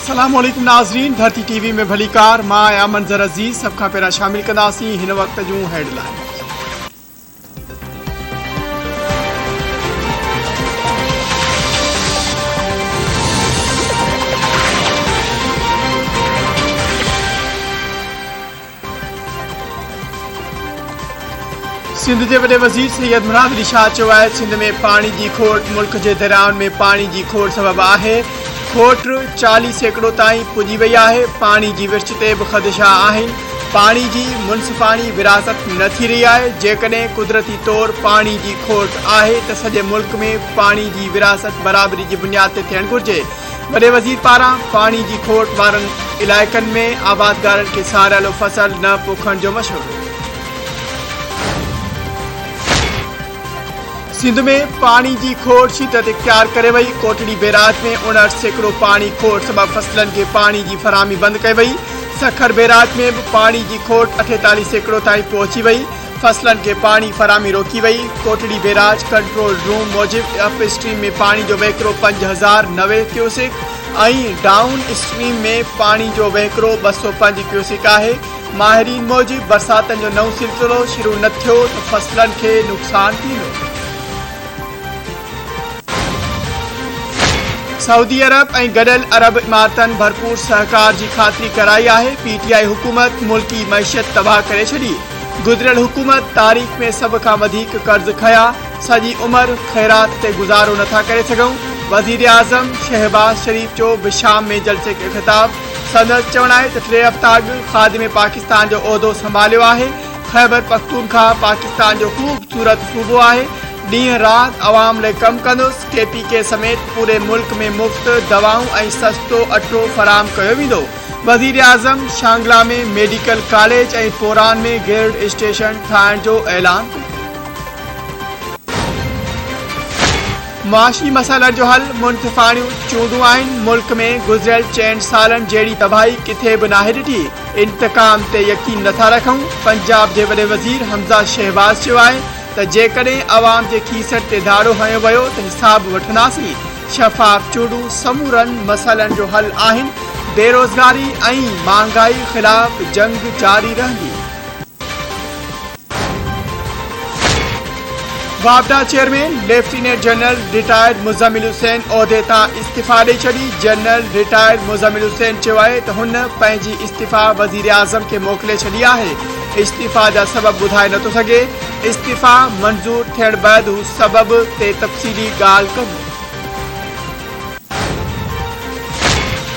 अस्सलाम वालेकुम नाज़रीन, धरती टीवी में भली कार मां आया मंजर अजीज सब खां पहिरियां शामिल कंदासीं हिन वक्त जूं हेडलाइन। सिंध के वॾे वज़ीर सैयद मुराद अली शाह चयो आहे, सिंध में पानी की खोट मुल्क के दरियाउनि में पानी की खोट सबब आहे। खोट 40% ताईं पुॼी वई आहे। पानी की विर्छ ते भी ख़दशा आहिनि। पानी की मुनसिफ़ानी विरासत न थी रही है। जेकॾहिं कुदरती तौर पानी की खोट आहे त सॼे मुल्क में पानी की विरासत बराबरी की बुनियाद ते थियणु घुरिजे। वॾे वज़ीर पारां पानी की खोट वारनि इलाइक़नि में आबादगारनि खे सारियल फसल न पोखण जो मशवरो। सिंध में पानी की खोट शिदत इख्तियार करे वई। कोटड़ी बैराज में 59% पानी खोट सबब फसलन के पानी की फराहमी बंद कई वई। सखर बैराज में भी पानी की खोट 48% ताईं पहुंची वई। फसलन के पानी फराहमी रोकी वई। कोटड़ी बैराज कंट्रोल रूम मूजिब अप स्ट्रीम में पानी जो वहकिरो 5090 क्यूसिक ऐं डाउन स्ट्रीम में पानी जो वहकिरो 205 क्यूसिक आहे। माहिरीन मूजिब बरसातन जो नओं सिलसिलो शुरू न थियो त फसलन के नुक़सान थींदो। सऊदी अरब और गडियल अरब इमारतन भरपूर सहकार की खातरी कराई है। PTI हुकूमत मुल्की मैशियत तबाह करे छड़ी। गुजरियल हुकूमत तारीख़ में सब का वधिक कर्ज खया। सजी उम्र खैरात ते गुजारो नथा करे सघूं। वज़ीर आज़म शहबाज शरीफ जो बिशाम में जलसे के खिताब। संदसि चवण आहे त 3 हफ़्ता अॻु ख़ादिम पाकिस्तान जो उहिदो संभालियो आहे। खैबर पख्तूनख्वा पाकिस्तान जो ख़ूबसूरत सूबो आहे। ॾींहुं रात आवाम लाइ कम कंदुसि। KPK समेत पूरे मुल्क में मुफ्त दवाऊं और सस्तो अटो फराहम कयो वेंदो। वज़ीर आज़म शांगला में मेडिकल कॉलेज और पोरान में गिल्ड स्टेशन ठाहिण जो ऐलान। मुआशी मसइलनि जो हल मुंतफ़ाणियूं चूंडूं आहिनि। मुल्क में गुज़रियल 4 सालनि जहिड़ी तबाही किथे भी नाहे ॾिठी। इंतकाम ते यकीन नथा रखूं। पंजाब के वॾे वज़ीर हमज़ा शहबाज चयो आहे त जेकॾहिं अवाम के खीसनि ते धाड़ो हयो वियो त हिसाब वठंदासीं। शफ़ाफ चूंडूं समूरनि मसइलनि जो हल आहिनि। बेरोज़गारी और महांगाई ख़िलाफ़ जंग जारी रहंदी। वापडा chairman lieutenant general retired Muzammil Hussain उहिदे तां इस्तीफ़ा ॾेई छॾी। जनरल रिटायर्ड मुज़म्मिल हुसैन चयो आहे त हुन पंहिंजी इस्तीफ़ा वज़ीर आज़म के मोकिले छॾी आहे। इस्तीफ़ा जा सबब ॿुधाए नथो सघे। इस्तीफ़ा मंजूर थियण बैदि हू सबब ते तफ़सीली ॻाल्हि कंदो।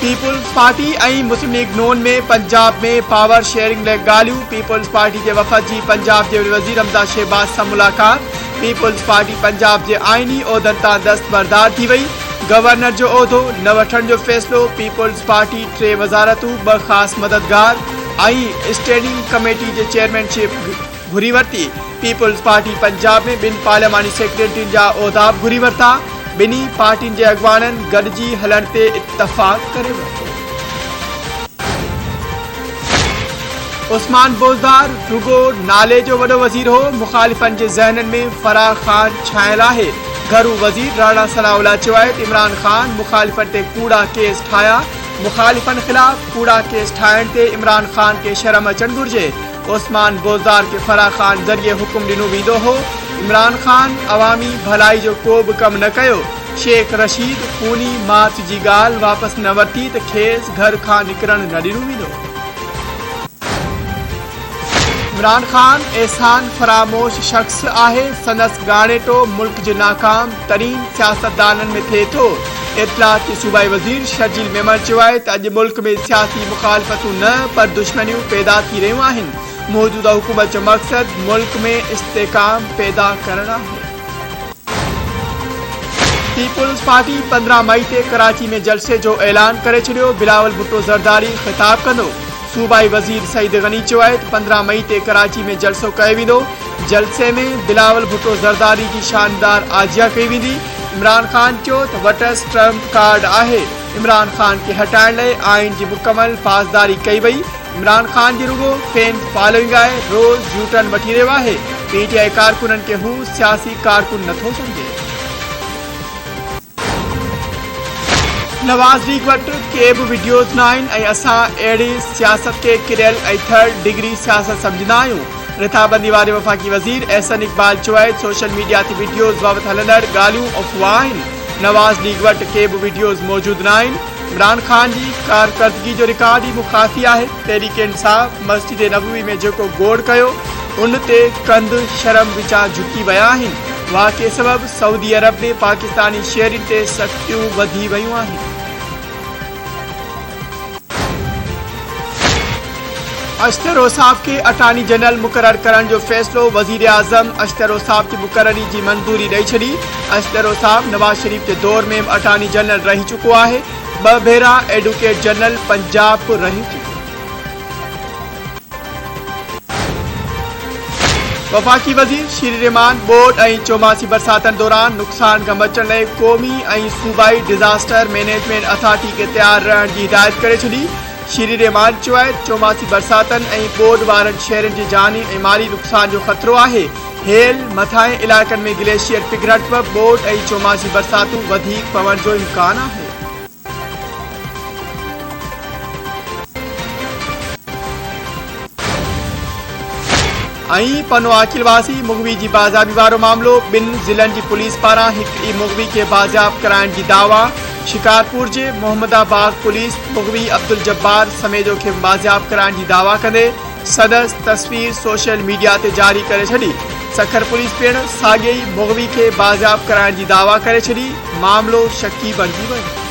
पीपुल्स पार्टी और मुस्लिम लीग नून में पंजाब में पावर शेयरिंग लाइ ॻाल्हियूं। पीपुल्स पार्टी के वफ़द की पंजाब के वज़ीर हमज़ा शहबाज सां मुलाक़ात। पीपुल्स पार्टी पंजाब के आइनी उहिदनि तां दस्तबरदार थी वई। गवर्नर जो उहिदो न वठण जो फ़ैसिलो। पीपुल्स पार्टी 3 वज़ारतूं 2 ख़ास मददगार और स्टैंडिंग कमेटी के चेयरमैनशिप घुरी वरती। पीपुल्स पार्टी पंजाब में 2 पार्लियामानी सेक्रेटरियुनि जा उहिदा घुरी वरता। बिनी पार्टियुनि के अगवाननि गॾिजी हलण ते इत्तफ़ाक़ करे वरितो। उस्मान बोज़दार रुगो नाले जो वॾो वज़ीर हो। मुखालिफ़नि के ज़हननि में फराह खान छायल आहे। घरू वज़ीर राणा सनाउल्लाह चयो आहे त इमरान खान मुखालिफ़नि ते कूड़ा केस ठाया। मुखालिफ़नि ख़िलाफ़ कूड़ा केस ठाहिण ते इमरान खान के शर्म अचणु घुरिजे। उस्मान बोज़दार के फराह खान ज़रिए हुकुम ॾिनो वेंदो हो। इमरान खान अवामी भलाई जो को भी कम न कयो। शेख रशीद खूनी मार्च की ॻाल्हि वापस न वरिती त खेस घर खां निकिरण न ॾिनो वेंदो। इमरान खान एहसान फरामोश शख्स आहे। संदसि गाणेटो मुल्क के नाकाम तरीन सियासतदाननि में थे थो। इत्तलात के सूबाई वज़ीर शर्जील मेमन चयो आहे त अॼु मुल्क में सियासी मुखालफ़तूं न पर दुश्मनियूं पैदा थी रहियूं आहिनि। मौजूदा हुकूमत जो मकसद मुल्क में इस्तेकाम पैदा करणु आहे। पीपुल्स पार्टी 15 मई ते कराची में जलसे जो ऐलान करे छॾियो। बिलावल भुट्टो ज़रदारी ख़िताब कंदो। सूबाई वज़ीर सईद गनी चयो आहे त 15 मई ते कराची में जलसो कयो वेंदो। जलसे में बिलावल भुट्टो ज़रदारी की शानदार आजिया कई वेंदी। इमरान खान चयो त वटसि ट्रम्प कार्ड आहे। इमरान खान के हटाइण लाइ आइन की मुकम्मल पासदारी कई वई। इमरान खान की रुगो फैन फॉलोइंग आहे। रोज़ यूटर्न वठी रहियो आहे। PTI कारकुननि के हू सियासी कारकुन नथो समझे। नवाज़ लीग वटि के बि वीडियोज़ न आहिनि ऐं असां अहिड़ी सियासत खे किरियल ऐं थर्ड डिग्री सियासत सम्झंदा आहियूं। रिथाबंदी वारे वफ़ाक़ी वज़ीर एहसन इक़बाल चयो आहे सोशल मीडिया ते वीडियोज़ बाबति हलंदड़ ॻाल्हियूं अफ़वाह आहिनि। नवाज़ लीग वटि के बि वीडियोज़ मौजूदु न आहिनि। इमरान ख़ान जी कारकर्दगी जो रिकॉर्ड ई मुखाफ़ी आहे। तहरीक इंसाफ़ मस्जिद नबवी में जेको गोड़ कयो उन ते कंद शर्म विचा झुकी विया आहिनि। वाक़े सबबि सऊदी अरब में पाकिस्तानी शेयरनि ते सख़्तियूं वधी वयूं आहिनि। अशतर ओसाफ के अटार्नी जनरल मुक़रर करण जो फ़ैसिलो वज़ीर आज़म अशतर ओसाफ की मुक़ररी की मंजूरी ॾेई छॾी। अशतर ओसाफ नवाज़ शरीफ के दौर में अटार्नी जनरल रही चुको है। 2 भेरा एडवोकेट जनरल पंजाब रही चुको। वफ़ाक़ी वज़ीर शीर रहमान बोर्ड ऐं चौमासी बरसातन दौरान नुक़सान खां बचण लाइ क़ौमी ऐं सूबाई डिज़ास्टर मैनेजमेंट अथॉरिटी के तैयार रहण की हिदायत करे छॾी। शीर रहमान चयो आहे चौमासी बरसातन ऐं बोर्ड वारनि शहरनि जी जानी ऐं माली नुक़सान जो ख़तरो आहे। हेल मथाहें इलाइक़नि में ग्लेशियर पिघलण बि बोर्ड ऐं चौमासी बरसातूं वधीक पवण जो इम्कान आहे। पनो आखिलवासी मुगवी की बाज़ाबी वारो मामलो 2 ज़िलनि की पुलिस पारां हिकु मुगवी के बाज़ाब कराइण की दावा। शिकारपुर के मोहम्मदाबाद पुलिस मुगवी अब्दुल जब्बार समेजो के बाज़ाब कराइण की दावा कंदे सदस तस्वीर सोशल मीडिया ते जारी करे छड़ी। सखर पुलिस पिण साॻिए मुगवी के बाज़ाब कराइण की दावा करे छड़ी। मामलो शकी बणिजी वियो।